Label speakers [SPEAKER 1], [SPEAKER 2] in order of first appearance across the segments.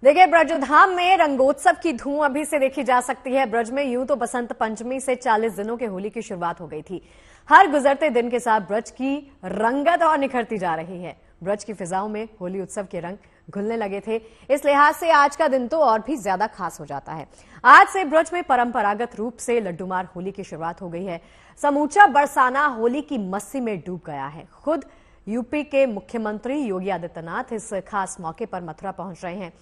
[SPEAKER 1] देखिए, ब्रजधाम में रंगोत्सव की धूम अभी से देखी जा सकती है। ब्रज में यूं तो बसंत पंचमी से 40 दिनों के होली की शुरुआत हो गई थी। हर गुजरते दिन के साथ ब्रज की रंगत और निखरती जा रही है। ब्रज की फिजाओं में होली उत्सव के रंग घुलने लगे थे। इस लिहाज से आज का दिन तो और भी ज्यादा खास हो जाता है। आज से ब्रज में परंपरागत रूप से लड्डूमार होली की शुरुआत हो गई है। समूचा बरसाना होली की मस्ती में डूब गया है। खुद यूपी के मुख्यमंत्री योगी आदित्यनाथ इस खास मौके पर मथुरा पहुंच रहे हैं।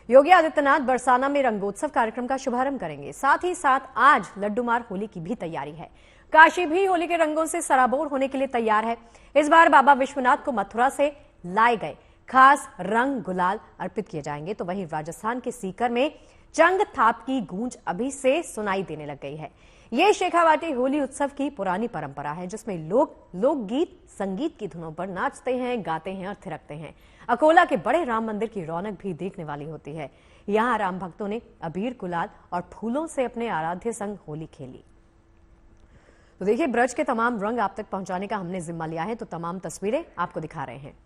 [SPEAKER 1] योगी आदित्यनाथ बरसाना में रंगोत्सव कार्यक्रम का शुभारंभ करेंगे। साथ ही साथ आज लड्डूमार होली की भी तैयारी है। काशी भी होली के रंगों से सराबोर होने के लिए तैयार है। इस बार बाबा विश्वनाथ को मथुरा से लाए गए खास रंग गुलाल अर्पित किए जाएंगे। तो वहीं राजस्थान के सीकर में चंग थाप की गूंज अभी से सुनाई देने लग गई है। ये शेखावाटी होली उत्सव की पुरानी परंपरा है, जिसमें लोग लोकगीत संगीत की धुनों पर नाचते हैं, गाते हैं और थिरकते हैं। अकोला के बड़े राम मंदिर की रौनक भी देखने वाली होती है। यहां राम भक्तों ने अबीर गुलाल और फूलों से अपने आराध्य संग होली खेली। तो देखिए, ब्रज के तमाम रंग आप तक पहुंचाने का हमने जिम्मा लिया है, तो तमाम तस्वीरें आपको दिखा रहे हैं।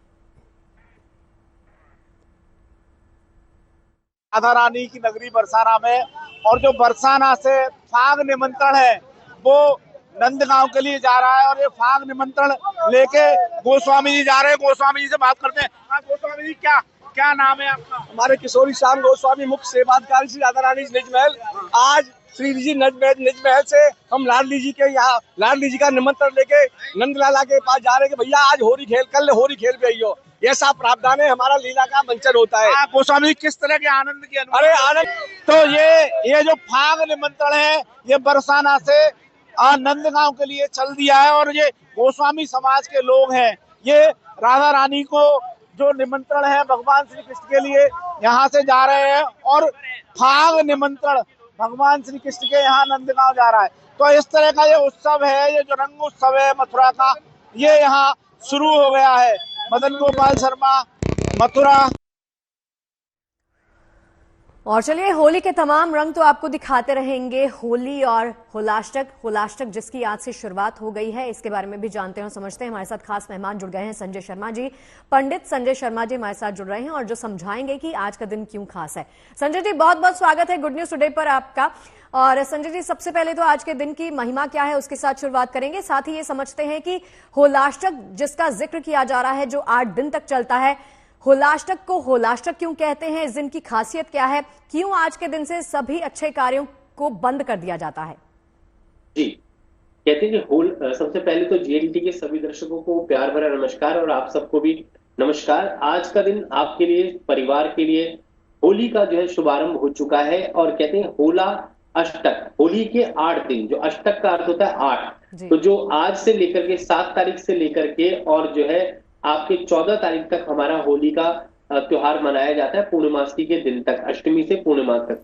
[SPEAKER 2] राधा रानी की नगरी बरसाना में, और जो बरसाना से फाग निमंत्रण है वो नंदगांव के लिए जा रहा है। और ये फाग निमंत्रण लेके गोस्वामी जी जा रहे हैं। गोस्वामी जी से बात करते हैं। हाँ गोस्वामी जी, क्या नाम है आपका?
[SPEAKER 3] हमारे किशोरी श्याम गोस्वामी मुख्य सेवाधिकारी श्री राधा रानी निज महल। आज श्री जी निज महल से हम लाडली जी के यहाँ लाडली जी का निमंत्रण लेके नंदलाला के पास जा रहे हैं कि भैया आज होली खेल, कल होली खेल भी आइयो। ऐसा प्रावधान है, हमारा लीला का मंचन होता है।
[SPEAKER 2] गोस्वामी जी, किस तरह के आनंद की अनुभूति?
[SPEAKER 3] अरे आनंद!
[SPEAKER 2] तो ये जो फाग निमंत्रण है ये बरसाना से नंदगांव के लिए चल दिया है। और ये गोस्वामी समाज के लोग हैं, ये राधा रानी को जो निमंत्रण है भगवान श्री कृष्ण के लिए यहाँ से जा रहे हैं। और फाग निमंत्रण भगवान श्री कृष्ण के यहाँ नंदगांव जा रहा है। तो इस तरह का ये उत्सव है, ये जो रंग उत्सव है मथुरा का, ये यहाँ शुरू हो गया है। मदन गोपाल शर्मा, मथुरा।
[SPEAKER 1] और चलिए, होली के तमाम रंग तो आपको दिखाते रहेंगे। होली और होलाष्टक जिसकी आज से शुरुआत हो गई है, इसके बारे में भी जानते हैं और समझते हैं। हमारे साथ खास मेहमान जुड़ गए हैं, संजय शर्मा जी। पंडित संजय शर्मा जी हमारे साथ जुड़ रहे हैं और जो समझाएंगे कि आज का दिन क्यों खास है। संजय जी, बहुत बहुत स्वागत है गुड न्यूज टुडे पर आपका। और संजय जी, सबसे पहले तो आज के दिन की महिमा क्या है उसके साथ शुरुआत करेंगे। साथ ही ये समझते हैं कि होलाष्टक जिसका जिक्र किया जा रहा है, जो 8 दिन तक चलता है, होलाष्टक को होलाष्टक क्यों कहते हैं, इस दिन की खासियत क्या है, क्यों आज के दिन से सभी अच्छे कार्यों को बंद कर दिया जाता है?
[SPEAKER 4] जी, कहते हैं कि सबसे पहले तो जीएलटी के सभी दर्शकों को प्यार भरा नमस्कार और आप सबको भी नमस्कार। आज का दिन आपके लिए, परिवार के लिए होली का जो है शुभारंभ हो चुका है। और कहते हैं होला अष्टक, होली के 8 दिन, जो अष्टक का अर्थ होता है 8, तो जो आज से लेकर के 7 तारीख से लेकर के और जो है आपके 14 तारीख तक हमारा होली का त्योहार मनाया जाता है, पूर्णिमासी के दिन तक, अष्टमी से पूर्णिमा तक।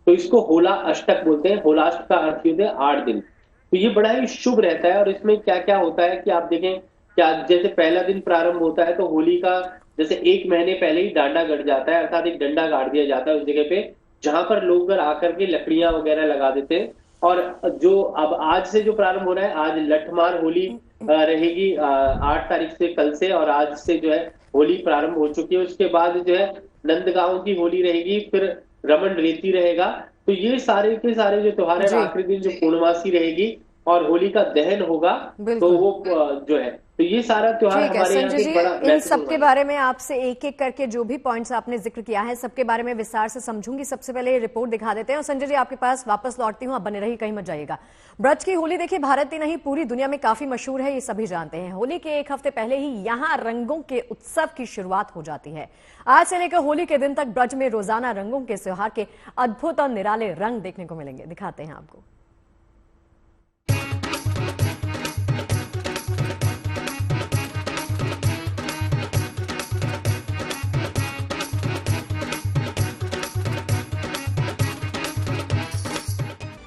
[SPEAKER 4] तो इसको होला अष्टक बोलते हैं। होलाष्टक का अर्थ होता है 8 दिन। तो ये बड़ा ही शुभ रहता है। और इसमें क्या क्या होता है कि आप देखें, क्या जैसे पहला दिन प्रारंभ होता है तो होली का जैसे 1 महीने पहले ही डांडा गड़ जाता है, अर्थात एक डंडा गाड़ दिया जाता है उस जगह पे जहां पर लोग आकर के लकड़ियां वगैरह लगा देते हैं। और जो अब आज से जो प्रारंभ हो रहा है, आज लठमार होली रहेगी 8 तारीख से, कल से। और आज से जो है होली प्रारंभ हो चुकी है। उसके बाद जो है नंदगांव की होली रहेगी, फिर रमन रेती रहेगा। तो ये सारे के सारे जो त्योहार है, आखिरी दिन जो पूर्णमासी रहेगी और होली का दहन होगा, तो वो जो है, तो ये सारा त्योहार हमारे यहाँ
[SPEAKER 1] संजय जी, इन सबके बारे में आपसे एक एक करके जो भी पॉइंट्स आपने जिक्र किया है, सबके बारे में विस्तार से समझूंगी। सबसे पहले ये रिपोर्ट दिखा देते हैं और संजय जी आपके पास वापस लौटती हूँ, आप बने रहिए, कहीं मत जाइएगा। ब्रज की होली देखिए भारत ही नहीं पूरी दुनिया में काफी मशहूर है, ये सभी जानते हैं। होली के 1 हफ्ते पहले ही यहाँ रंगों के उत्सव की शुरुआत हो जाती है। आज से लेकर होली के दिन तक ब्रज में रोजाना रंगों के त्योहार के अद्भुत और निराले रंग देखने को मिलेंगे। दिखाते हैं आपको।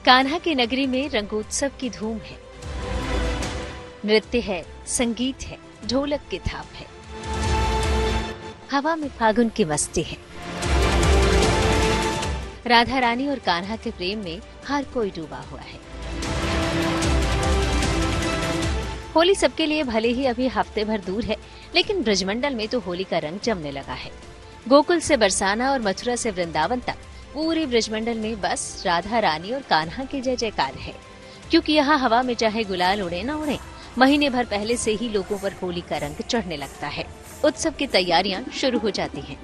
[SPEAKER 5] कान्हा की नगरी में रंगोत्सव की धूम है। नृत्य है, संगीत है, ढोलक की थाप है, हवा में फागुन की मस्ती है। राधा रानी और कान्हा के प्रेम में हर कोई डूबा हुआ है। होली सबके लिए भले ही अभी हफ्ते भर दूर है, लेकिन ब्रजमंडल में तो होली का रंग जमने लगा है। गोकुल से बरसाना और मथुरा से वृंदावन तक पूरे ब्रजमंडल में बस राधा रानी और कान्हा की जय जयकार है, क्योंकि यहाँ हवा में चाहे गुलाल उड़े न उड़े, महीने भर पहले से ही लोगों पर होली का रंग चढ़ने लगता है। उत्सव की तैयारियां शुरू हो जाती हैं।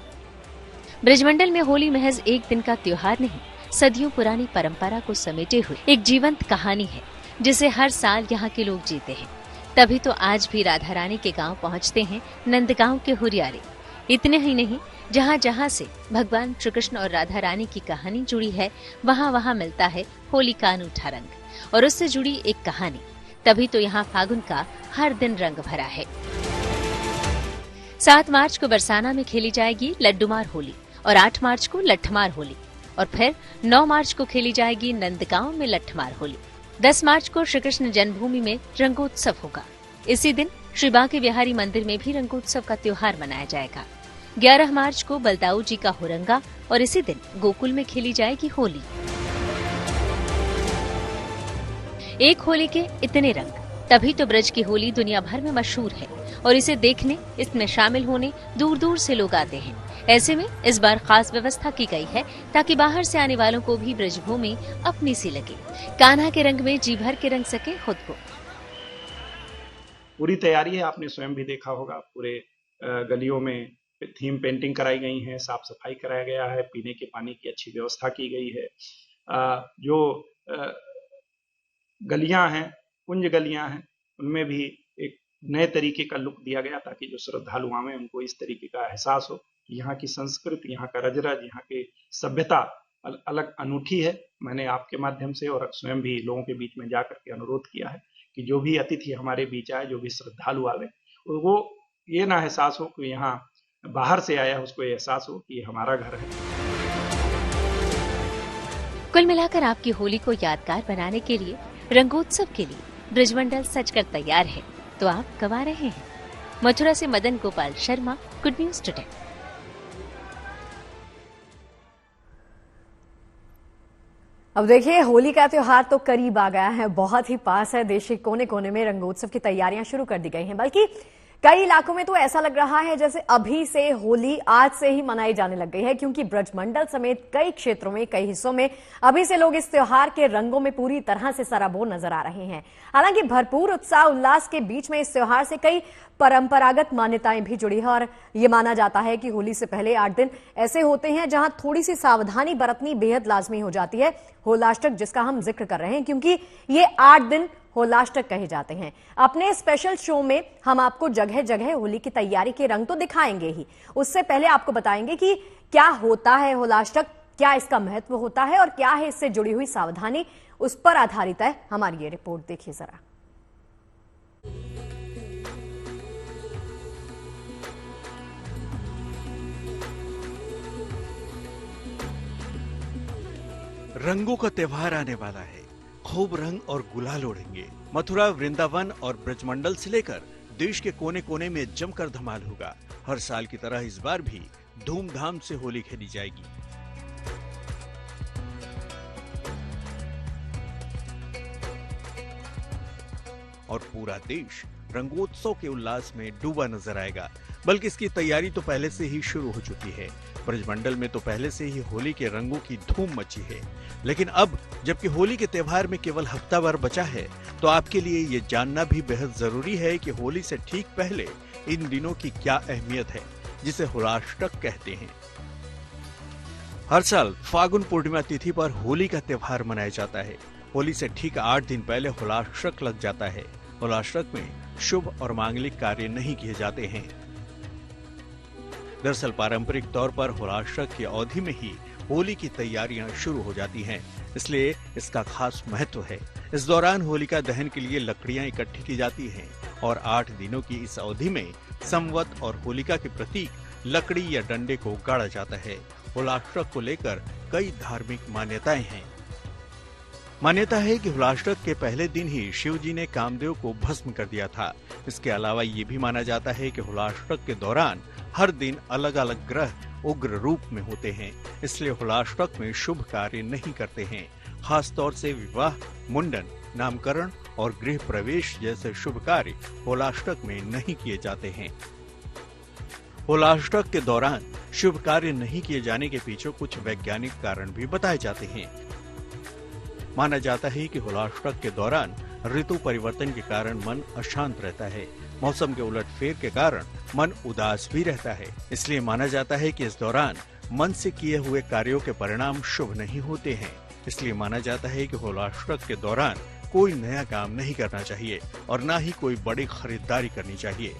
[SPEAKER 5] ब्रजमंडल में होली महज एक दिन का त्योहार नहीं, सदियों पुरानी परंपरा को समेटे हुए एक जीवंत कहानी है, जिसे हर साल यहाँ के लोग जीते हैं। तभी तो आज भी राधा रानी के गांव पहुँचते हैं नंदगांव के हुरियारे। इतने ही नहीं, जहाँ जहाँ से भगवान श्री कृष्ण और राधा रानी की कहानी जुड़ी है, वहाँ वहाँ मिलता है होली का अनूठा रंग और उससे जुड़ी एक कहानी। तभी तो यहाँ फागुन का हर दिन रंग भरा है। 7 मार्च को बरसाना में खेली जाएगी लड्डूमार होली और 8 मार्च को लट्ठमार होली और फिर 9 मार्च को खेली जाएगी नंदगांव में लट्ठमार होली। 10 मार्च को श्री कृष्ण जन्मभूमि में रंगोत्सव होगा। इसी दिन श्री बांके बिहारी मंदिर में भी रंगोत्सव का त्योहार मनाया जाएगा। 11 मार्च को बलदाऊ जी का हुरंगा और इसी दिन गोकुल में खेली जाएगी होली। एक होली के इतने रंग, तभी तो ब्रज की होली दुनिया भर में मशहूर है और इसे देखने, इसमें शामिल होने दूर दूर से लोग आते हैं। ऐसे में इस बार खास व्यवस्था की गई है ताकि बाहर से आने वालों को भी ब्रजभूमि अपनी सी लगे, कान्हा के रंग में जी भर के रंग सके खुद को।
[SPEAKER 6] पूरी तैयारी है, आपने स्वयं भी देखा होगा। पूरे गलियों में थीम पेंटिंग कराई गई है, साफ सफाई कराया गया है, पीने के पानी की अच्छी व्यवस्था की गई है। जो गलियां हैं, कुंज गलियां हैं, उनमें भी एक नए तरीके का लुक दिया गया ताकि जो श्रद्धालु आवे उनको इस तरीके का एहसास हो कि यहाँ की संस्कृति, यहाँ का रजरज, यहाँ की सभ्यता अलग अनूठी है। मैंने आपके माध्यम से और स्वयं भी लोगों के बीच में जाकर के अनुरोध किया है कि जो भी अतिथि हमारे बीच आए, जो भी श्रद्धालु आवे, वो ये ना एहसास हो कि यहाँ बाहर से आया, उसको ये एहसास हो कि ये हमारा घर है।
[SPEAKER 5] कुल मिलाकर आपकी होली को यादगार बनाने के लिए, रंगोत्सव के लिए ब्रजमंडल सजकर तैयार है, तो आप गवा रहे हैं। मथुरा से Madan Gopal Sharma, good news today.
[SPEAKER 1] अब देखिए, होली का त्योहार तो करीब आ गया है, बहुत ही पास है। देश के कोने कोने में रंगोत्सव की तैयारियां शुरू कर दी गई हैं, बल्कि कई इलाकों में तो ऐसा लग रहा है जैसे अभी से होली आज से ही मनाई जाने लग गई है, क्योंकि ब्रजमंडल समेत कई क्षेत्रों में, कई हिस्सों में अभी से लोग इस त्योहार के रंगों में पूरी तरह से सराबोर नजर आ रहे हैं। हालांकि भरपूर उत्साह उल्लास के बीच में इस त्योहार से कई परंपरागत मान्यताएं भी जुड़ी है और ये माना जाता है कि होली से पहले 8 दिन ऐसे होते हैं जहां थोड़ी सी सावधानी बरतनी बेहद लाजमी हो जाती है। होलाष्टक जिसका हम जिक्र कर रहे हैं, क्योंकि ये 8 दिन होलाष्टक कहे जाते हैं। अपने स्पेशल शो में हम आपको जगह जगह होली की तैयारी के रंग तो दिखाएंगे ही, उससे पहले आपको बताएंगे कि क्या होता है होलाष्टक, क्या इसका महत्व होता है और क्या है इससे जुड़ी हुई सावधानी। उस पर आधारित है हमारी ये रिपोर्ट, देखिए जरा।
[SPEAKER 7] रंगों का त्योहार आने वाला है, खूब रंग और गुलाल उड़ेंगे। मथुरा, वृंदावन और ब्रजमंडल से लेकर देश के कोने कोने में जमकर धमाल होगा। हर साल की तरह इस बार भी धूमधाम से होली खेली जाएगी। और पूरा देश रंगोत्सव के उल्लास में डूबा नजर आएगा, बल्कि इसकी तैयारी तो पहले से ही शुरू हो चुकी है। ब्रजमंडल में तो पहले से ही होली के रंगों की धूम मची है, लेकिन अब जबकि होली के त्योहार में केवल हफ्ता भर बचा है, तो आपके लिए ये जानना भी बेहद जरूरी है कि होली से ठीक पहले इन दिनों की क्या अहमियत है, जिसे होलाष्टक कहते हैं। हर साल फागुन पूर्णिमा तिथि पर होली का त्योहार मनाया जाता है। होली से ठीक 8 दिन पहले होलाष्टक लग जाता है। होलाष्टक में शुभ और मांगलिक कार्य नहीं किए जाते हैं। दरअसल पारंपरिक तौर पर होलाष्टक की अवधि में ही होली की तैयारियां शुरू हो जाती हैं, इसलिए इसका खास महत्व है। इस दौरान होलिका दहन के लिए लकड़ियां इकट्ठी की जाती हैं और 8 दिनों की इस अवधि में संवत और होलिका के प्रतीक लकड़ी या डंडे को गाड़ा जाता है। होलाष्टक को लेकर कई धार्मिक मान्यताएं हैं। मान्यता है कि होलाष्टक के पहले दिन ही शिव जी ने कामदेव को भस्म कर दिया था। इसके अलावा ये भी माना जाता है कि होलाष्टक के दौरान हर दिन अलग अलग ग्रह उग्र रूप में होते हैं, इसलिए होलाष्टक में शुभ कार्य नहीं करते हैं। खास तौर से विवाह, मुंडन, नामकरण और गृह प्रवेश जैसे शुभ कार्य होलाष्टक में नहीं किए जाते हैं। होलाष्टक के दौरान शुभ कार्य नहीं किए जाने के पीछे कुछ वैज्ञानिक कारण भी बताए जाते हैं। माना जाता है कि होलाष्टक के दौरान ऋतु परिवर्तन के कारण मन अशांत रहता है। मौसम के उलटफेर के कारण मन उदास भी रहता है। इसलिए माना जाता है कि इस दौरान मन से किए हुए कार्यों के परिणाम शुभ नहीं होते हैं। इसलिए माना जाता है कि होलाष्टक के दौरान कोई नया काम नहीं करना चाहिए और न ही कोई बड़ी खरीदारी करनी चाहिए।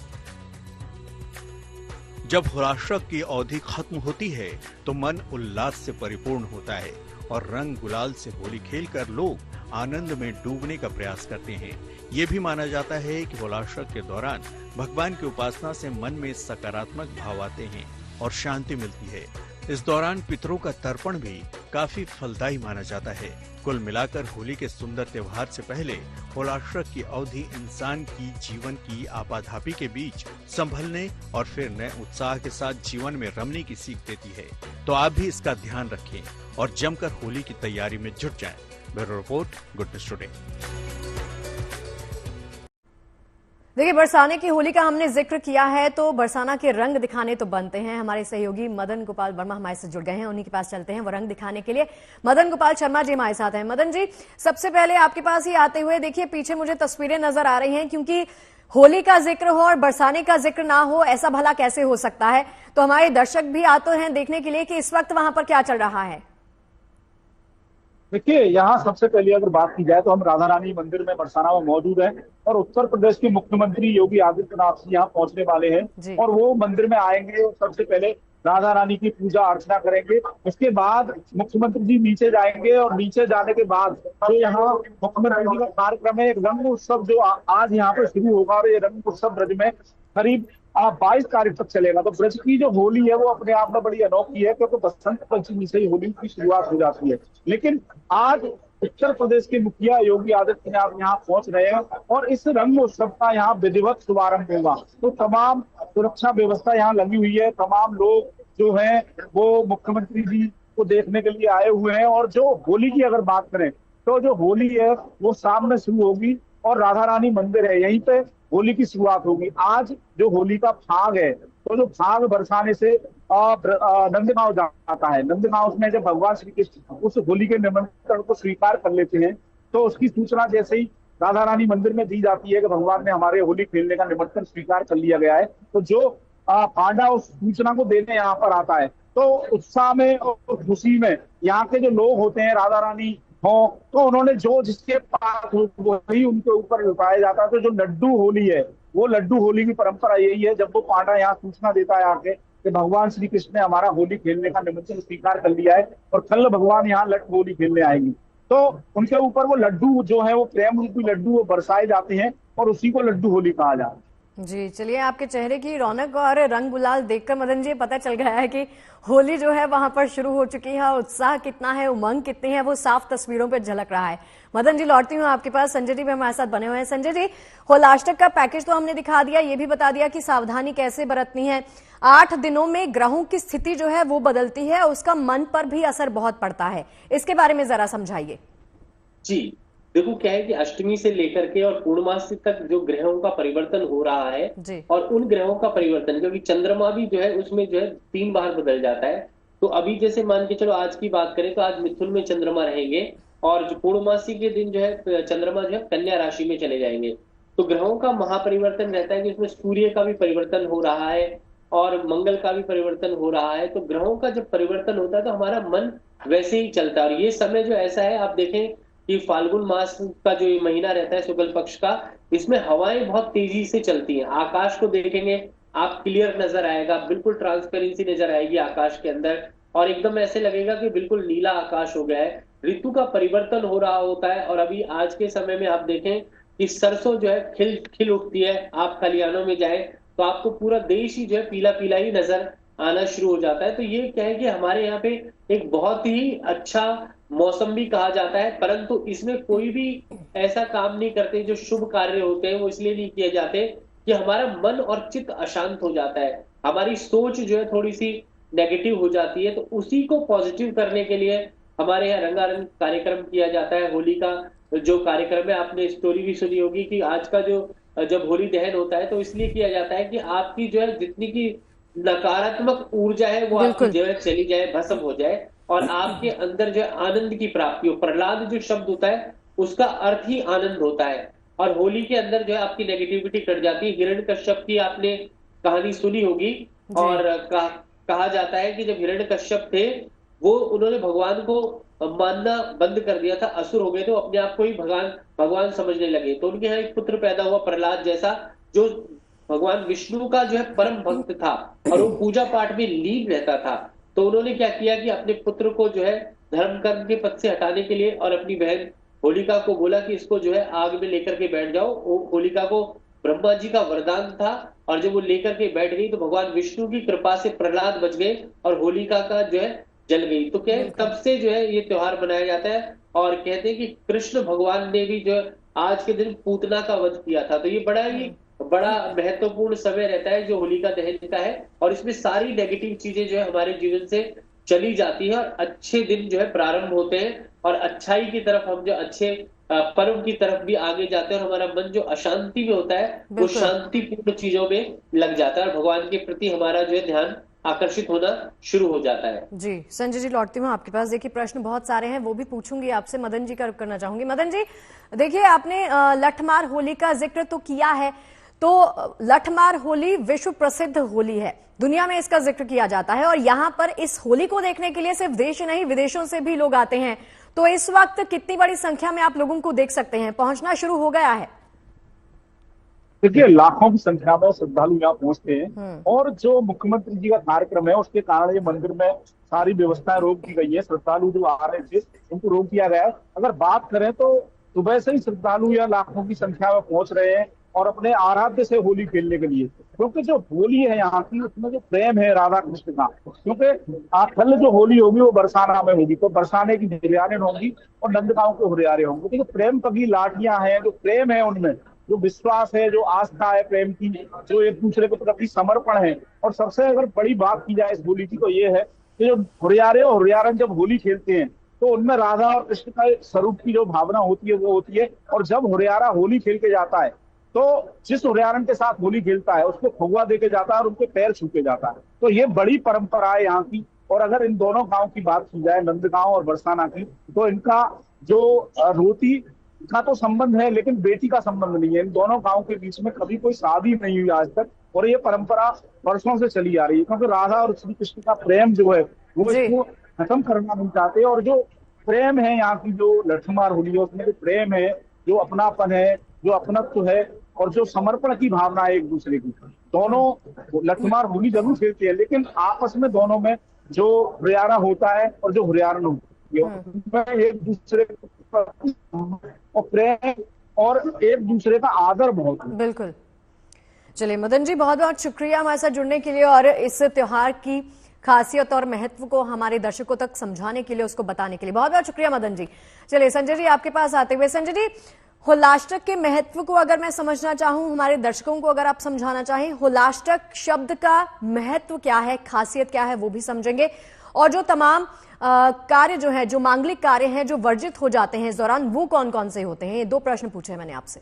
[SPEAKER 7] जब होलाष्टक की अवधि खत्म होती है तो मन उल्लास से परिपूर्ण होता है और रंग गुलाल से होली खेलकर लोग आनंद में डूबने का प्रयास करते हैं। ये भी माना जाता है कि होलाष्टक के दौरान भगवान की उपासना से मन में सकारात्मक भाव आते हैं और शांति मिलती है। इस दौरान पितरों का तर्पण भी काफी फलदायी माना जाता है। कुल मिलाकर होली के सुंदर त्योहार से पहले होलाष्टक की अवधि इंसान की जीवन की आपाधापी के बीच संभलने और फिर नए उत्साह के साथ जीवन में रमने की सीख देती है। तो आप भी इसका ध्यान रखें और जमकर होली की तैयारी में जुट जाएं। Bureau report, good news today.
[SPEAKER 1] देखिए, बरसाने की होली का हमने जिक्र किया है तो बरसाना के रंग दिखाने तो बनते हैं। हमारे सहयोगी मदन गोपाल वर्मा हमारे से जुड़ गए हैं, उन्हीं के पास चलते हैं वो रंग दिखाने के लिए। मदन गोपाल शर्मा जी हमारे साथ हैं। मदन जी, सबसे पहले आपके पास ही आते हुए देखिए पीछे मुझे तस्वीरें नजर आ रही हैं, क्योंकि होली का जिक्र हो और बरसाने का जिक्र ना हो, ऐसा भला कैसे हो सकता है। तो हमारे दर्शक भी आते हैं देखने के लिए कि इस वक्त वहां पर क्या चल रहा है।
[SPEAKER 2] देखिए, यहाँ सबसे पहले अगर बात की जाए तो हम राधा रानी मंदिर में बरसाना में मौजूद हैं और उत्तर प्रदेश के मुख्यमंत्री योगी आदित्यनाथ जी यहाँ पहुंचने वाले हैं और वो मंदिर में आएंगे और सबसे पहले राधा रानी की पूजा अर्चना करेंगे। उसके बाद मुख्यमंत्री जी नीचे जाएंगे और नीचे जाने के बाद तो यहाँ मुख्यमंत्री जी का कार्यक्रम है, एक रंग उत्सव जो आज यहाँ पे शुरू होगा और ये रंग उत्सव ब्रज में करीब 22 तारीख तक चलेगा। तो ब्रज की जो होली है वो अपने आप में बड़ी अनोखी है, क्योंकि बसंत पंचमी से ही होली की शुरुआत हो जाती है। लेकिन आज उत्तर प्रदेश के मुखिया योगी आदित्यनाथ यहाँ पहुंच रहे हैं और इस रंग उत्सव का यहाँ विधिवत शुभारंभ होगा। तो तमाम सुरक्षा व्यवस्था यहाँ लगी हुई है। तमाम लोग जो है वो मुख्यमंत्री जी को देखने के लिए आए हुए हैं। और जो होली की अगर बात करें तो जो होली है वो शाम में शुरू होगी और राधा रानी मंदिर है, यहीं पे होली की शुरुआत होगी। आज जो होली का फाग है तो जो फाग बरसाने से नंदगांव जाता है। नंदगांव में जब भगवान श्री कृष्ण उस होली के निमंत्रण को स्वीकार कर लेते हैं तो उसकी सूचना जैसे ही राधा रानी मंदिर में दी जाती है कि भगवान ने हमारे होली खेलने का निमंत्रण स्वीकार कर लिया गया है, तो जो पांडा उस सूचना को देने यहाँ पर आता है। तो उत्साह में और खुशी में यहाँ के जो लोग होते हैं, राधा रानी हो तो उन्होंने जो जिसके पास वही उनके ऊपर लुटाया जाता है। तो जो लड्डू होली है वो लड्डू होली की परंपरा यही है। जब वो पांडा यहाँ सूचना देता है आके कि भगवान श्री कृष्ण ने हमारा होली खेलने का निमंत्रण स्वीकार कर लिया है और कल भगवान यहाँ लड्डू होली खेलने आएंगे, तो उनके ऊपर वो लड्डू जो है वो प्रेम रूपी लड्डू वो बरसाए जाते हैं और उसी को लड्डू होली कहा जाता है।
[SPEAKER 1] जी, चलिए, आपके चेहरे की रौनक और रंग गुलाल देखकर मदन जी पता चल गया है कि होली जो है वहां पर शुरू हो चुकी है। उत्साह कितना है, उमंग कितनी है, वो साफ तस्वीरों पर झलक रहा है। मदन जी, लौटती हूँ आपके पास। संजय जी भी हमारे साथ बने हुए हैं। संजय जी, होलाष्टक का पैकेज तो हमने दिखा दिया, ये भी बता दिया कि सावधानी कैसे बरतनी है। 8 दिनों में ग्रहों की स्थिति जो है वो बदलती है, उसका मन पर भी असर बहुत पड़ता है। इसके बारे में जरा समझाइए।
[SPEAKER 4] जी, देखो क्या है कि अष्टमी से लेकर के और पूर्णमासी तक जो ग्रहों का परिवर्तन हो रहा है और उन ग्रहों का परिवर्तन, क्योंकि चंद्रमा भी जो है उसमें जो है 3 बार बदल जाता है। तो अभी जैसे मान के चलो आज की बात करें तो आज मिथुन में चंद्रमा रहेंगे और जो पूर्णमासी के दिन जो है चंद्रमा जो है कन्या राशि में चले जाएंगे। तो ग्रहों का महापरिवर्तन रहता है कि उसमें सूर्य का भी परिवर्तन हो रहा है और मंगल का भी परिवर्तन हो रहा है। तो ग्रहों का जब परिवर्तन होता है तो हमारा मन वैसे ही चलता है। और ये समय जो ऐसा है, आप देखें कि फाल्गुन मास का जो ये महीना रहता है शुक्ल पक्ष का, इसमें हवाएं बहुत तेजी से चलती हैं। आकाश को देखेंगे आप, क्लियर नजर आएगा, बिल्कुल ट्रांसपेरेंसी नजर आएगी आकाश के अंदर और एकदम ऐसे लगेगा कि बिल्कुल नीला आकाश हो गया है। ऋतु का परिवर्तन हो रहा होता है। और अभी आज के समय में आप देखें कि सरसों जो है खिल उठती है। आप खलिहानों में जाए तो आपको पूरा देश ही जो है पीला पीला ही नजर आना शुरू हो जाता है। तो ये क्या है कि हमारे यहाँ पे एक बहुत ही अच्छा मौसम भी कहा जाता है, परंतु इसमें कोई भी ऐसा काम नहीं करते जो शुभ कार्य होते हैं वो इसलिए नहीं किए जाते कि हमारा मन और चित्त अशांत हो जाता है, हमारी सोच जो है थोड़ी सी नेगेटिव हो जाती है। तो उसी को पॉजिटिव करने के लिए हमारे यहाँ रंगारंग कार्यक्रम किया जाता है। होली का जो कार्यक्रम है, आपने स्टोरी भी सुनी होगी कि आज का जो जब होली दहन होता है तो इसलिए किया जाता है कि आपकी जो है जितनी की नकारात्मक ऊर्जा है वो आपकी जो है चली जाए, भस्म हो जाए और आपके अंदर जो है आनंद की प्राप्ति हो। प्रहलाद जो शब्द होता है उसका अर्थ ही आनंद होता है और होली के अंदर जो है आपकी नेगेटिविटी कट जाती है। हिरण्यकश्यप की आपने कहानी सुनी होगी और कहा जाता है कि जब हिरण्यकश्यप थे वो उन्होंने भगवान को मानना बंद कर दिया था, असुर हो गए थे, अपने आप को ही भगवान समझने लगे। तो उनके यहाँ एक पुत्र पैदा हुआ प्रहलाद जैसा, जो भगवान विष्णु का जो है परम भक्त था और वो पूजा पाठ में लीन रहता था। तो उन्होंने क्या किया कि अपने पुत्र को जो है धर्म कर्म के पथ से हटाने के लिए और अपनी बहन होलिका को बोला कि इसको जो है आग में लेकर के बैठ जाओ। होलिका को ब्रह्मा जी का वरदान था और जब वो लेकर के बैठ गई तो भगवान विष्णु की कृपा से प्रहलाद बच गए और होलिका का जो है जल गई। तो क्या तब से जो है ये त्योहार मनाया जाता है और कहते हैं कि कृष्ण भगवान ने भी जो है आज के दिन पूतना का वध किया था। तो ये बड़ा महत्वपूर्ण समय रहता है जो होलिका दहन का है और इसमें सारी नेगेटिव चीजें जो है हमारे जीवन से चली जाती है और अच्छे दिन जो है प्रारंभ होते हैं और अच्छाई की तरफ हम जो अच्छे पर्व की तरफ भी आगे जाते हैं और हमारा मन जो अशांति में होता है वो शांतिपूर्ण चीजों में लग जाता है और भगवान के प्रति हमारा जो है ध्यान आकर्षित होना शुरू हो जाता है।
[SPEAKER 1] जी संजय जी, लौटती हूँ आपके पास। देखिए प्रश्न बहुत सारे हैं, वो भी पूछूंगी आपसे। मदन जी का रुख करना चाहूंगी। मदन जी, देखिए आपने लठमार होली का जिक्र तो किया है, तो लठमार होली विश्व प्रसिद्ध होली है, दुनिया में इसका जिक्र किया जाता है और यहाँ पर इस होली को देखने के लिए सिर्फ देश नहीं विदेशों से भी लोग आते हैं। तो इस वक्त कितनी बड़ी संख्या में आप लोगों को देख सकते हैं, पहुंचना शुरू हो गया है?
[SPEAKER 2] देखिए लाखों की संख्या में श्रद्धालु यहाँ पहुंचते हैं और जो मुख्यमंत्री जी का कार्यक्रम है उसके कारण ये मंदिर में सारी व्यवस्थाएं रोक दी गई है। श्रद्धालु जो आ रहे थे उनको रोक दिया गया है। अगर बात करें तो सुबह से ही श्रद्धालु यहाँ लाखों की संख्या में पहुंच रहे हैं और अपने आराध्य से होली खेलने के लिए, क्योंकि जो होली है यहाँ की उसमें जो प्रेम है राधा कृष्ण का, क्योंकि कल जो होली होगी वो बरसाना में होगी, तो बरसाने की हुरियारें होंगी और नंदगांव के हुरियारे होंगे। देखिए प्रेम की लाठियां हैं, जो प्रेम है उनमें जो विश्वास है, जो आस्था है प्रेम की, जो एक दूसरे के प्रति समर्पण है। और सबसे अगर बड़ी बात की जाए इस होली की तो ये है कि जो हुरियारे और हुरियारन जब होली खेलते हैं तो उनमें राधा और कृष्ण का स्वरूप की जो भावना होती है वो होती है। और जब हुरियारा होली खेल के जाता है तो जिस हुरियारन के साथ होली खेलता है उसको फगुआ देके जाता है और उनके पैर छू के जाता है। तो ये बड़ी परंपरा है यहाँ की। और अगर इन दोनों गांव की बात की जाए, नंदगांव और बरसाना की, तो इनका जो रोटी का तो संबंध है लेकिन बेटी का संबंध नहीं है। इन दोनों गांव के बीच में कभी कोई शादी नहीं हुई आज तक और ये परंपरा वर्षों से चली आ रही है, क्योंकि राधा और श्री कृष्ण का प्रेम जो है वो इसको खत्म करना नहीं चाहते। और जो प्रेम है यहाँ की जो लठमार होली है उसमें जो प्रेम है, जो अपनापन है, जो अपनत्व है और जो समर्पण की भावना है एक दूसरे की, दोनों लठमार होली जरूर खेलते हैं लेकिन आपस में दोनों में जो हुरियारा होता है और जो हुरियारन होती है एक दूसरे और प्रेम और एक दूसरे का आदर बहुत है।
[SPEAKER 1] बिल्कुल। चलिए मदन जी, बहुत बहुत शुक्रिया हमारे साथ जुड़ने के लिए और इस त्योहार की खासियत और महत्व को हमारे दर्शकों तक समझाने के लिए, उसको बताने के लिए बहुत बहुत शुक्रिया मदन जी। चलिए संजय जी आपके पास आते हुए, संजय जी होलाष्टक के महत्व को अगर मैं समझना चाहूं, हमारे दर्शकों को अगर आप समझाना चाहें, होलाष्टक शब्द का महत्व क्या है, खासियत क्या है, वो भी समझेंगे। और जो तमाम कार्य जो है, जो मांगलिक कार्य हैं जो वर्जित हो जाते हैं इस दौरान, वो कौन कौन से होते हैं? ये दो प्रश्न पूछे मैंने आपसे।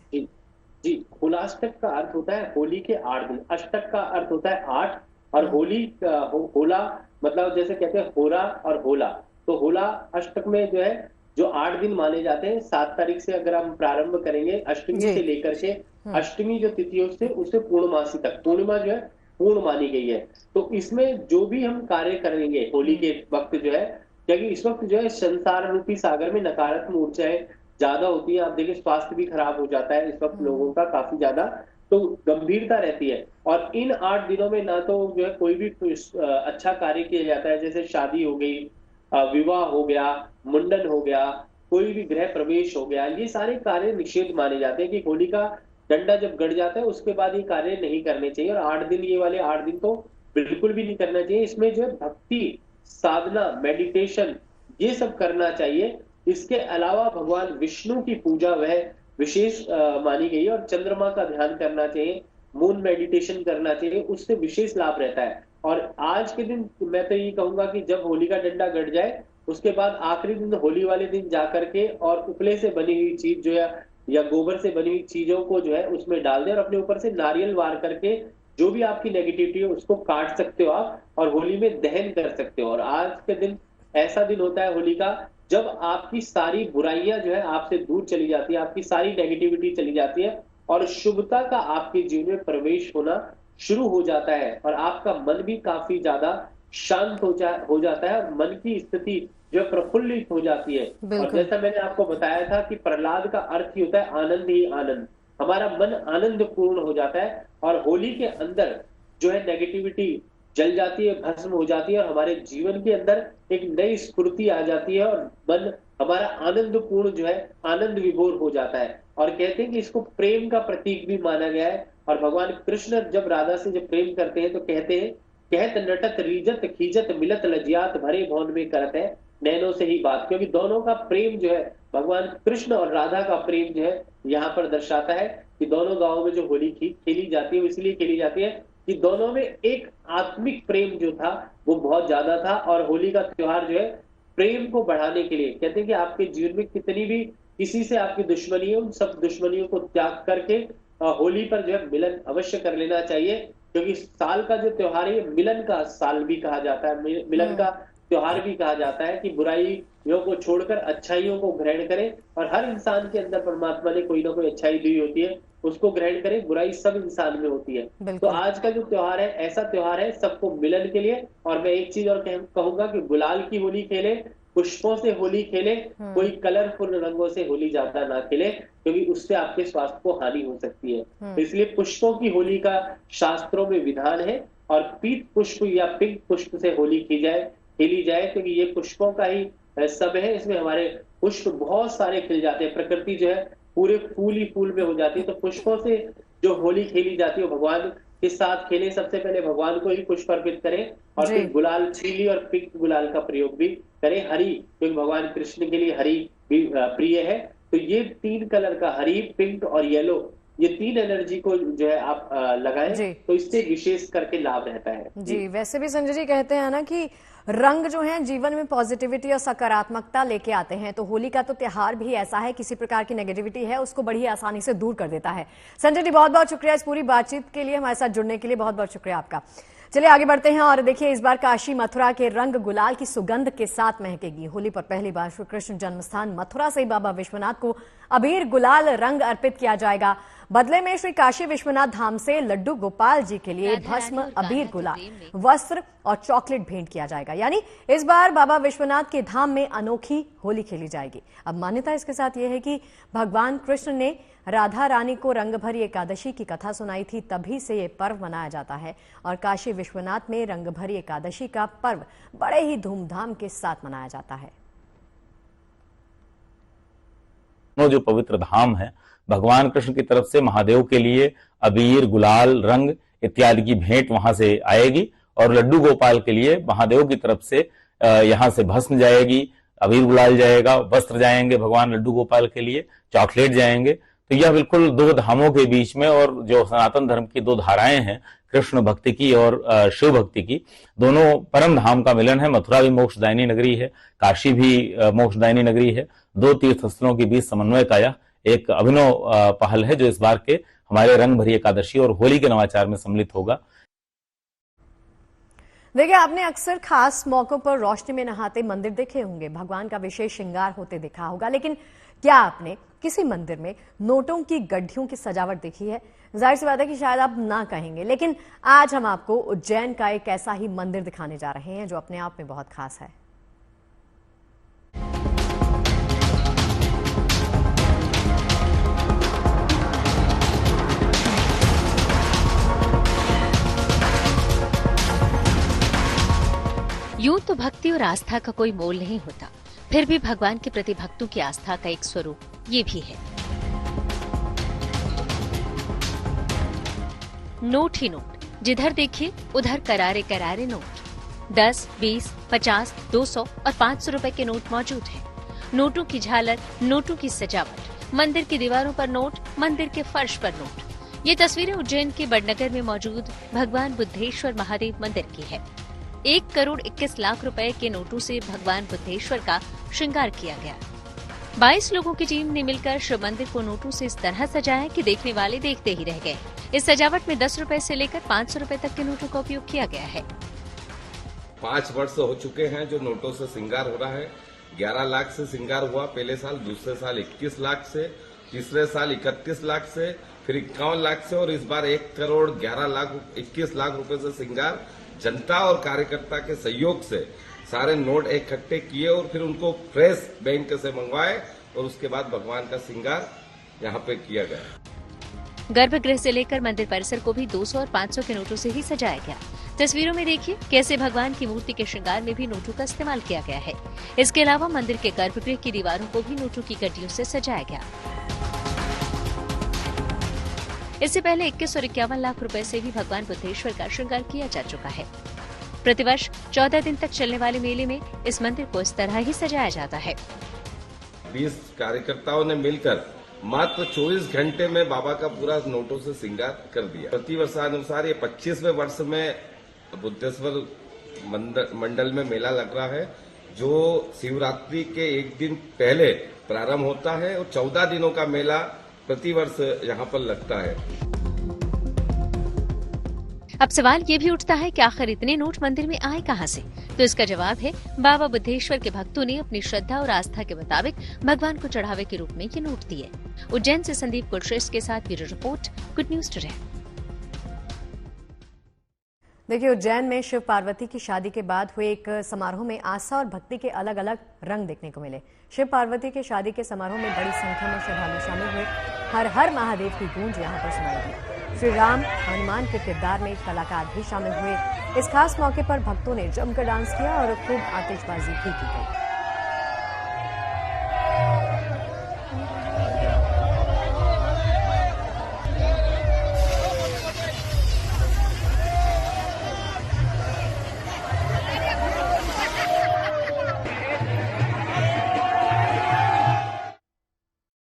[SPEAKER 4] जी, होलाष्टक का अर्थ होता है होली के 8 दिन, अष्टक का अर्थ होता है 8 और होली होला मतलब जैसे कहते हैं होरा और होला, तो होला अष्टक में जो है जो 8 दिन माने जाते हैं। 7 तारीख से अगर हम प्रारंभ करेंगे अष्टमी से लेकर के अष्टमी जो तिथि है उससे पूर्णमासी तक, पूर्णिमा जो है पूर्ण मानी गई है। तो इसमें जो भी हम कार्य करेंगे होली के वक्त जो है, क्योंकि इस वक्त जो है संसार रूपी सागर में नकारात्मक ऊर्जाएं ज्यादा होती है। आप देखिए स्वास्थ्य भी खराब हो जाता है इस वक्त लोगों का काफी ज्यादा, तो गंभीरता रहती है। और इन 8 दिनों में ना तो जो है कोई भी अच्छा कार्य किया जाता है, जैसे शादी हो गई, विवाह हो गया, मुंडन हो गया, कोई भी गृह प्रवेश हो गया, ये सारे कार्य निषेध माने जाते हैं कि होली का डंडा जब गड़ जाता है उसके बाद ये कार्य नहीं करने चाहिए। और 8 दिन, ये वाले 8 दिन तो बिल्कुल भी नहीं करना चाहिए। इसमें जो है भक्ति, साधना, मेडिटेशन ये सब करना चाहिए। इसके अलावा भगवान विष्णु की पूजा वह विशेष मानी गई है और चंद्रमा का ध्यान करना चाहिए, मून मेडिटेशन करना चाहिए, उससे विशेष लाभ रहता है। और आज के दिन मैं तो ये कहूंगा कि जब होली का डंडा गड़ जाए उसके बाद आखिरी दिन होली वाले दिन जाकर के और उपले से बनी हुई चीज जो है या गोबर से बनी हुई चीजों को जो है उसमें डाल दें और अपने ऊपर से नारियल वार करके जो भी आपकी नेगेटिविटी है उसको काट सकते हो आप और होली में दहन कर सकते हो। और आज के दिन ऐसा दिन होता है होली का जब आपकी सारी बुराइयां जो है आपसे दूर चली जाती है, आपकी सारी नेगेटिविटी चली जाती है और शुभता का आपके जीवन में प्रवेश होना शुरू हो जाता है और आपका मन भी काफी ज्यादा शांत हो जाता है और मन की स्थिति जो प्रफुल्लित हो जाती है। और जैसा मैंने आपको बताया था कि प्रहलाद का अर्थ ही होता है आनंद ही आनंद, हमारा मन आनंद पूर्ण हो जाता है और होली के अंदर जो है नेगेटिविटी जल जाती है, भस्म हो जाती है और हमारे जीवन के अंदर एक नई स्फूर्ति आ जाती है और मन हमारा आनंद पूर्ण जो है आनंद विभोर हो जाता है। और कहते हैं कि इसको प्रेम का प्रतीक भी माना गया है। और भगवान कृष्ण जब राधा से जब प्रेम करते हैं तो कहते हैं, कहत नटत रीजत खीजत मिलत लजियात भरे भवन में करत है नैनों से ही बात, क्योंकि दोनों का प्रेम जो है भगवान कृष्ण और राधा का प्रेम जो है यहाँ पर दर्शाता है कि दोनों गांवों में जो होली खेली जाती है वो इसलिए खेली जाती है कि दोनों में एक आत्मिक प्रेम जो था वो बहुत ज्यादा था। और होली का त्योहार जो है प्रेम को बढ़ाने के लिए कहते हैं कि आपके जीवन में कितनी भी किसी से आपकी दुश्मनी है उन सब दुश्मनियों को त्याग करके होली पर जो है मिलन अवश्य कर लेना चाहिए, क्योंकि साल का जो त्योहार है मिलन का साल भी कहा जाता है, मिलन का त्योहार भी कहा जाता है कि बुराइयों को छोड़कर अच्छाइयों को ग्रहण करें और हर इंसान के अंदर परमात्मा ने कोई ना कोई अच्छाई दी होती है उसको ग्रहण करें, बुराई सब इंसान में होती है। तो आज का जो त्योहार है ऐसा त्योहार है सबको मिलन के लिए। और मैं एक चीज और कहूंगा कि गुलाल की होली खेले, पुष्पों से होली खेले, कोई कलरफुल रंगों से होली ज्यादा ना खेले क्योंकि उससे आपके स्वास्थ्य को हानि हो सकती है। तो इसलिए पुष्पों की होली का शास्त्रों में विधान है और पीत पुष्प या पिंक पुष्प से होली खेली जाए क्योंकि ये पुष्पों का ही समय है। इसमें हमारे पुष्प बहुत सारे खिल जाते हैं, प्रकृति जो है पूरे फूल ही फूल में हो जाती है। तो पुष्पों से जो होली खेली जाती है भगवान के साथ खेलें, सबसे पहले भगवान को ही पुष्प अर्पित करें और फिर गुलाल पीली और पिंक गुलाल का प्रयोग भी करें। हरी, क्योंकि भगवान कृष्ण के लिए हरी भी प्रिय है। तो ये 3 कलर का हरी, पिंक और येलो, ये 3 एनर्जी को जो है आप लगाएं तो इससे विशेष करके लाभ रहता है
[SPEAKER 1] जी। वैसे भी संजय जी कहते हैं ना कि रंग जो है जीवन में पॉजिटिविटी और सकारात्मकता लेके आते हैं, तो होली का तो त्योहार भी ऐसा है, किसी प्रकार की नेगेटिविटी है उसको बड़ी आसानी से दूर कर देता है। संजय जी बहुत बहुत शुक्रिया इस पूरी बातचीत के लिए, हमारे साथ जुड़ने के लिए बहुत बहुत शुक्रिया आपका। चलिए आगे बढ़ते हैं और देखिए इस बार काशी मथुरा के रंग गुलाल की सुगंध के साथ महकेगी। होली पर पहली बार श्री कृष्ण जन्मस्थान मथुरा से बाबा विश्वनाथ को अबीर गुलाल रंग अर्पित किया जाएगा। बदले में श्री काशी विश्वनाथ धाम से लड्डू गोपाल जी के लिए भस्म, अबीर गुलाल, वस्त्र और चॉकलेट भेंट किया जाएगा। यानी इस बार बाबा विश्वनाथ के धाम में अनोखी होली खेली जाएगी। अब मान्यता इसके साथ यह है कि भगवान कृष्ण ने राधा रानी को रंगभरी एकादशी की कथा सुनाई थी, तभी से ये पर्व मनाया जाता है और काशी विश्वनाथ में रंगभरी एकादशी का पर्व बड़े ही धूमधाम के साथ मनाया जाता है।
[SPEAKER 8] जो पवित्र धाम है, भगवान कृष्ण की तरफ से महादेव के लिए अबीर, गुलाल, रंग इत्यादि की भेंट वहां से आएगी और लड्डू गोपाल के लिए महादेव की तरफ से यहाँ से भस्म जाएगी, अबीर गुलाल जाएगा, वस्त्र जाएंगे भगवान लड्डू गोपाल के लिए, चॉकलेट जाएंगे। तो यह बिल्कुल 2 धामों के बीच में, और जो सनातन धर्म की 2 धाराएं हैं, कृष्ण भक्ति की और शिव भक्ति की, दोनों परम धाम का मिलन है। मथुरा भी मोक्षदायिनी नगरी है, काशी भी मोक्षदायिनी नगरी है। 2 तीर्थ स्थलों के बीच समन्वय का यह एक अभिनव पहल है जो इस बार के हमारे रंग भरी एकादशी और होली के नवाचार में सम्मिलित होगा।
[SPEAKER 1] देखिए आपने अक्सर खास मौकों पर रोशनी में नहाते मंदिर देखे होंगे, भगवान का विशेष श्रृंगार होते देखा होगा, लेकिन क्या आपने किसी मंदिर में नोटों की गड्ढियों की सजावट देखी है? जाहिर सी बात है कि शायद आप ना कहेंगे, लेकिन आज हम आपको उज्जैन का एक ऐसा ही मंदिर दिखाने जा रहे हैं जो अपने आप में बहुत खास है।
[SPEAKER 5] यूं तो भक्ति और आस्था का कोई मोल नहीं होता, फिर भी भगवान के प्रति भक्तों की आस्था का एक स्वरूप ये भी है। नोट ही नोट, जिधर देखिए उधर करारे करारे नोट। 10, 20, 50, 200 और 500 रुपए के नोट मौजूद हैं। नोटों की झालर, नोटों की सजावट, मंदिर की दीवारों पर नोट, मंदिर के फर्श पर नोट। ये तस्वीरें उज्जैन के बड़नगर में मौजूद भगवान बुद्धेश्वर महादेव मंदिर की है। 1 करोड़ 21 लाख रुपए के नोटों से भगवान बुद्धेश्वर का श्रृंगार किया गया। 22 लोगों की टीम ने मिलकर शिव मंदिर को नोटों से इस तरह सजाया कि देखने वाले देखते ही रह गए। इस सजावट में 10 रुपए से लेकर 500 रुपए तक के नोटों का उपयोग किया गया है।
[SPEAKER 9] 5 वर्ष हो चुके हैं जो नोटों से श्रृंगार हो रहा है। 11 लाख से श्रृंगार हुआ पहले साल, दूसरे साल 21 लाख से, तीसरे साल 31 लाख से, फिर 51 लाख से और इस बार 1,11,21 लाख रुपए से श्रृंगार जनता और कार्यकर्ता के सहयोग से सारे नोट इकट्ठे किए और फिर उनको फ्रेश बैंक से मंगवाए और उसके बाद भगवान का श्रृंगार यहाँ पे किया गया।
[SPEAKER 5] गर्भगृह से लेकर मंदिर परिसर को भी 200 और 500 के नोटों से ही सजाया गया। तस्वीरों में देखिए कैसे भगवान की मूर्ति के श्रृंगार में भी नोटों का इस्तेमाल किया गया है। इसके अलावा मंदिर के गर्भगृह की दीवारों को भी नोटों की कड्डियों से सजाया गया। इससे पहले 21 और 51 लाख रुपए से भी भगवान बुद्धेश्वर का श्रृंगार किया जा चुका है। प्रतिवर्ष 14 दिन तक चलने वाले मेले में इस मंदिर को इस तरह ही सजाया जाता है।
[SPEAKER 9] 20 कार्यकर्ताओं ने मिलकर मात्र 24 घंटे में बाबा का पूरा नोटों से श्रृंगार कर दिया। प्रतिवर्षानुसार ये 25वें वर्ष में बुद्धेश्वर मंडल में मेला लग रहा है, जो शिवरात्रि के एक दिन पहले प्रारंभ होता है और 14 दिनों का मेला प्रतिवर्ष यहाँ पर लगता है।
[SPEAKER 5] अब सवाल ये भी उठता है कि आखिर इतने नोट मंदिर में आए कहां से? तो इसका जवाब है, बाबा बुद्धेश्वर के भक्तों ने अपनी श्रद्धा और आस्था के मुताबिक भगवान को चढ़ावे के रूप में ये नोट दिए। उज्जैन से संदीप कुलश्रेष्ठ के साथ bureau report, good news today.
[SPEAKER 1] देखिए, उज्जैन में शिव पार्वती की शादी के बाद हुए एक समारोह में आस्था और भक्ति के अलग अलग रंग देखने को मिले। शिव पार्वती के शादी के समारोह में बड़ी संख्या में श्रद्धालु शामिल हुए। हर हर महादेव की गूंज यहाँ पर सुनाई दी। श्री राम हनुमान के किरदार में कलाकार भी शामिल हुए। इस खास मौके पर भक्तों ने जमकर डांस किया और खूब आतिशबाजी भी की गई।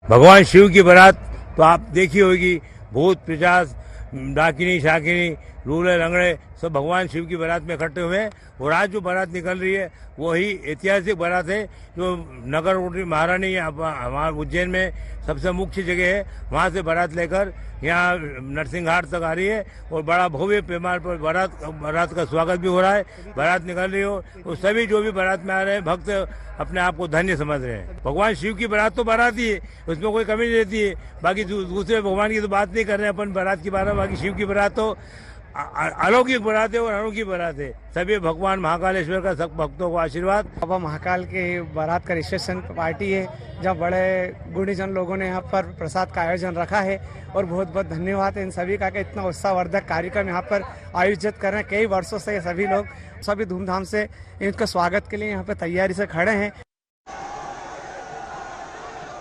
[SPEAKER 10] भगवान शिव की बारात तो आप देखी होगी, भूत पिशाच, डाकिनी शाकिनी, लूले लंगड़े सब भगवान शिव की बारात में इकट्ठे हुए हैं। और आज जो बारात निकल रही है वही ऐतिहासिक बारात है, जो नगर महारानी हमारे उज्जैन में सबसे मुख्य जगह है, वहाँ से बारात लेकर यहाँ नरसिंहघाट तक आ रही है और बड़ा भव्य पैमाने पर बारात का स्वागत भी हो रहा है। बारात निकल रही हो तो सभी जो भी बारात में आ रहे हैं भक्त अपने आप को धन्य समझ रहे हैं। भगवान शिव की बारात तो बारात ही है, उसमें कोई कमी नहीं रहती है। बाकी दूसरे भगवान की तो बात नहीं कर रहे हैं अपन बारात की बात। बाकी शिव की बारात तो अलौकिक बारात है और अनोखी बारात है। सभी भगवान महाकालेश्वर का सब भक्तों को आशीर्वाद।
[SPEAKER 11] बाबा महाकाल के बारात का रिसेप्शन पार्टी है, जब बड़े गुणीजन लोगों ने यहाँ पर प्रसाद का आयोजन रखा है और बहुत बहुत धन्यवाद है इन सभी का कि इतना उत्साहवर्धक कार्यक्रम यहाँ पर आयोजित कर रहे हैं। कई वर्षों से सभी लोग सभी धूमधाम से इनके स्वागत के लिए यहाँ पर तैयारी से खड़े हैं।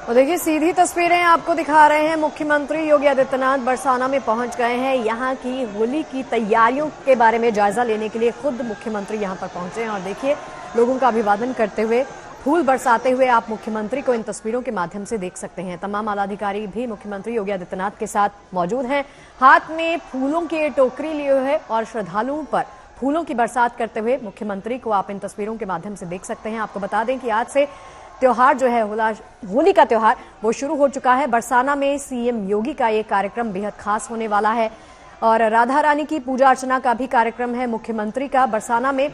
[SPEAKER 1] और देखिए, सीधी तस्वीरें आपको दिखा रहे हैं। मुख्यमंत्री योगी आदित्यनाथ बरसाना में पहुंच गए हैं। यहाँ की होली की तैयारियों के बारे में जायजा लेने के लिए खुद मुख्यमंत्री यहाँ पर पहुंचे हैं। और देखिए, लोगों का अभिवादन करते हुए, फूल बरसाते हुए आप मुख्यमंत्री को इन तस्वीरों के माध्यम से देख सकते हैं। तमाम आलाधिकारी भी मुख्यमंत्री योगी आदित्यनाथ के साथ मौजूद हैं। हाथ में फूलों की टोकरी लिए हुए और श्रद्धालुओं पर फूलों की बरसात करते हुए मुख्यमंत्री को आप इन तस्वीरों के माध्यम से देख सकते हैं। आपको बता दें कि आज से त्योहार जो है होली का त्योहार वो शुरू हो चुका है। बरसाना में सीएम योगी का ये कार्यक्रम बेहद खास होने वाला है और राधा रानी की पूजा अर्चना का भी कार्यक्रम है मुख्यमंत्री का। बरसाना में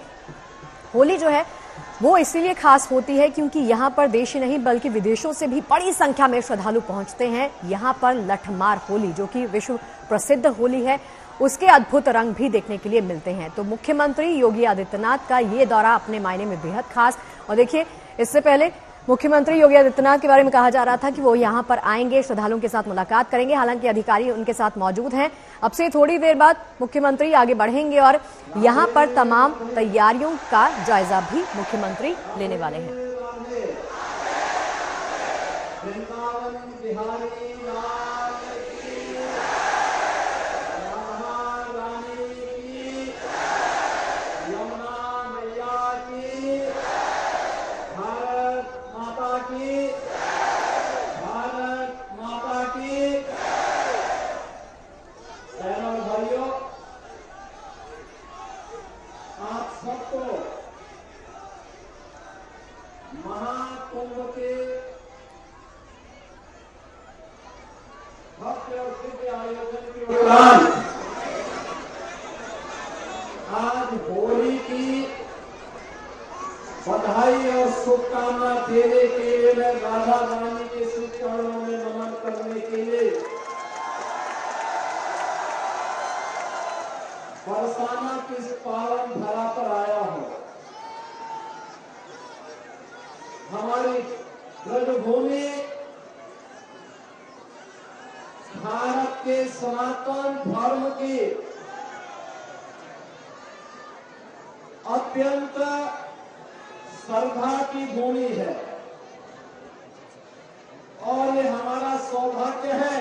[SPEAKER 1] होली जो है वो इसीलिए खास होती है क्योंकि यहाँ पर देश ही नहीं बल्कि विदेशों से भी बड़ी संख्या में श्रद्धालु पहुंचते हैं। यहाँ पर लठमार होली, जो कि विश्व प्रसिद्ध होली है, उसके अद्भुत रंग भी देखने के लिए मिलते हैं। तो मुख्यमंत्री योगी आदित्यनाथ का ये दौरा अपने मायने में बेहद खास। और देखिए, इससे पहले मुख्यमंत्री योगी आदित्यनाथ के बारे में कहा जा रहा था कि वो यहाँ पर आएंगे, श्रद्धालुओं के साथ मुलाकात करेंगे। हालांकि अधिकारी उनके साथ मौजूद हैं। अब से थोड़ी देर बाद मुख्यमंत्री आगे बढ़ेंगे और यहाँ पर तमाम तैयारियों का जायजा भी मुख्यमंत्री लेने वाले हैं।
[SPEAKER 12] आयोजन के उपरांत आज होली की बधाई और शुभकामना देने के लिए मैं राधा रानी के श्री चरणों में नमन करने के लिए बरसाना की इस पावन धरा पर आया हूं। हमारी ब्रजभूमि भारत के सनातन धर्म की अत्यंत श्रद्धा की भूमि है और ये हमारा सौभाग्य है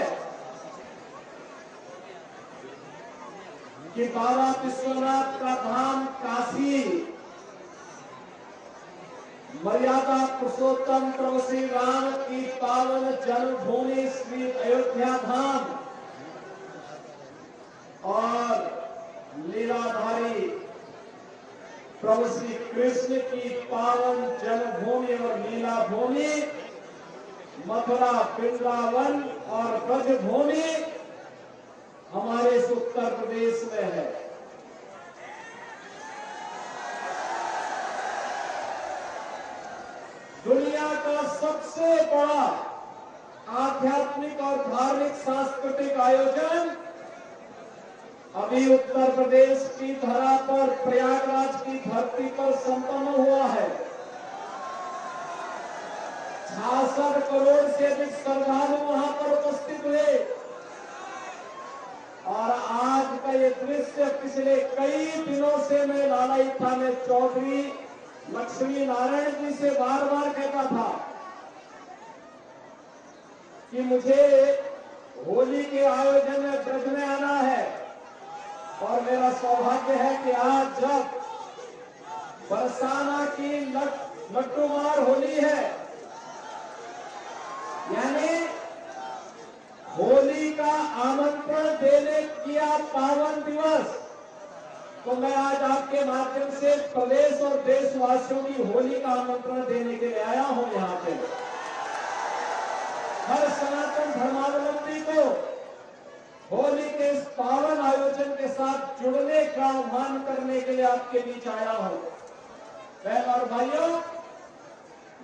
[SPEAKER 12] कि बाबा विश्वनाथ का धाम काशी मर्यादा पुरुषोत्तम प्रभु श्री राम की पावन जन्मभूमि श्री अयोध्या धाम और लीलाधारी प्रभु श्री कृष्ण की पावन जन्मभूमि और लीला भूमि मथुरा वृंदावन और ब्रजभूमि हमारे इस उत्तर प्रदेश में है। दुनिया का सबसे बड़ा आध्यात्मिक और धार्मिक सांस्कृतिक आयोजन अभी उत्तर प्रदेश की धरा पर प्रयागराज की धरती पर संपन्न हुआ है। 66 करोड़ से अधिक श्रद्धालु वहां पर उपस्थित हुए और आज का ये दृश्य पिछले कई दिनों से मैं लालाई थाने चौधरी लक्ष्मी नारायण जी से बार बार कहता था कि मुझे होली के आयोजन में ब्रज में आना है और मेरा सौभाग्य है कि आज जब बरसाना की लट्टूमार होली है यानी होली का आमंत्रण देने किया पावन दिवस, तो मैं आज आपके माध्यम से प्रदेश और देशवासियों की होली का आमंत्रण देने के लिए आया हूं। यहाँ पे हर सनातन धर्मावलंबी को होली के इस पावन आयोजन के साथ जुड़ने का आह्वान करने के लिए आपके बीच आया हूं। बहन और भाइयों,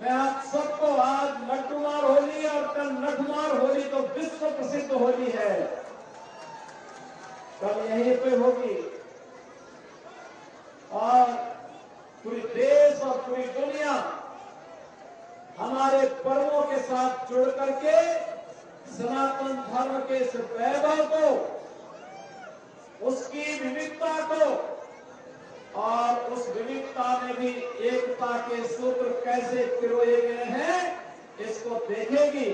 [SPEAKER 12] मैं आप सबको आज लट्टूमार होली और कल नटमार होली तो विश्व प्रसिद्ध होली है, कल यहीं पे होगी और पूरे देश और पूरी दुनिया हमारे पर्वों के साथ जुड़ करके सनातन धर्म के इस वैभव को, उसकी विविधता को और उस विविधता में भी एकता के सूत्र कैसे पिरोए गए हैं इसको देखेगी।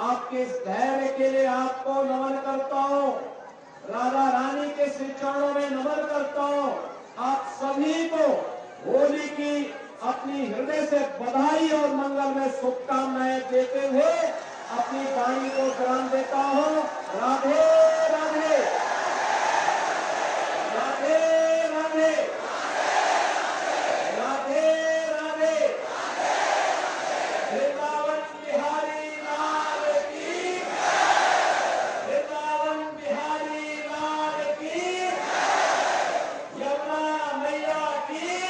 [SPEAKER 12] आपके इस धैर्य के लिए आपको नमन करता हूं, राधा रानी के श्री चरणों में नमन करता हूं। आप सभी को होली की अपनी हृदय से बधाई और मंगल में शुभकामनाएं देते हुए अपनी वाणी को विराम देता हूं। राधे राधे, राधे राधे, राधे राधे। वृंदावन बिहारी लाल की, वृंदावन बिहारी लाल की, यमुना मैया की।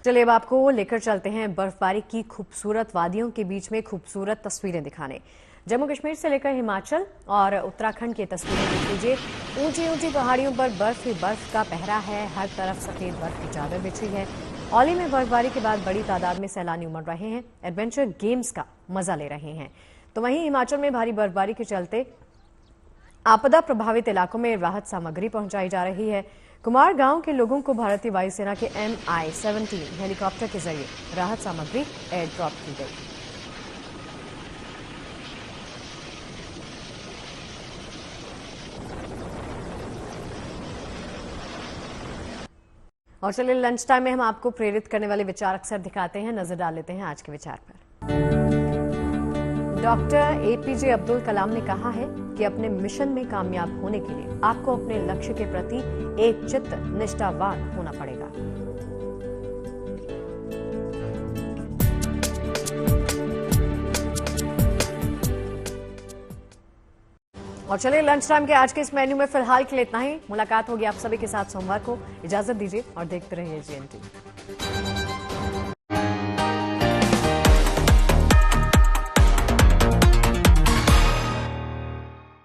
[SPEAKER 1] चलिए अब आपको लेकर चलते हैं बर्फबारी की खूबसूरत वादियों के बीच में खूबसूरत तस्वीरें दिखाने। जम्मू कश्मीर से लेकर हिमाचल और उत्तराखंड की तस्वीरें देख लीजिए। ऊंची ऊंची पहाड़ियों पर बर्फ ही बर्फ का पहरा है, हर तरफ सफेद बर्फ की चादर बिछी है। औली में बर्फबारी के बाद बड़ी तादाद में सैलानी उमड़ रहे हैं, एडवेंचर गेम्स का मजा ले रहे हैं। तो वहीं हिमाचल में भारी बर्फबारी के चलते आपदा प्रभावित इलाकों में राहत सामग्री पहुंचाई जा रही है। कुमार गांव के लोगों को भारतीय वायुसेना के MI-17 हेलीकॉप्टर के जरिए राहत सामग्री एयर ड्रॉप की गई। और चलिए लंच टाइम में हम आपको प्रेरित करने वाले विचार अक्सर दिखाते हैं, नजर डाल लेते हैं आज के विचार पर। डॉक्टर एपीजे अब्दुल कलाम ने कहा है कि अपने मिशन में कामयाब होने के लिए आपको अपने लक्ष्य के प्रति एकचित्त निष्ठावान होना पड़ेगा। और चलिए लंच टाइम के आज के इस मेन्यू में फिलहाल के लिए इतना ही। मुलाकात होगी आप सभी के साथ सोमवार को। इजाजत दीजिए और देखते रहिए GNTV।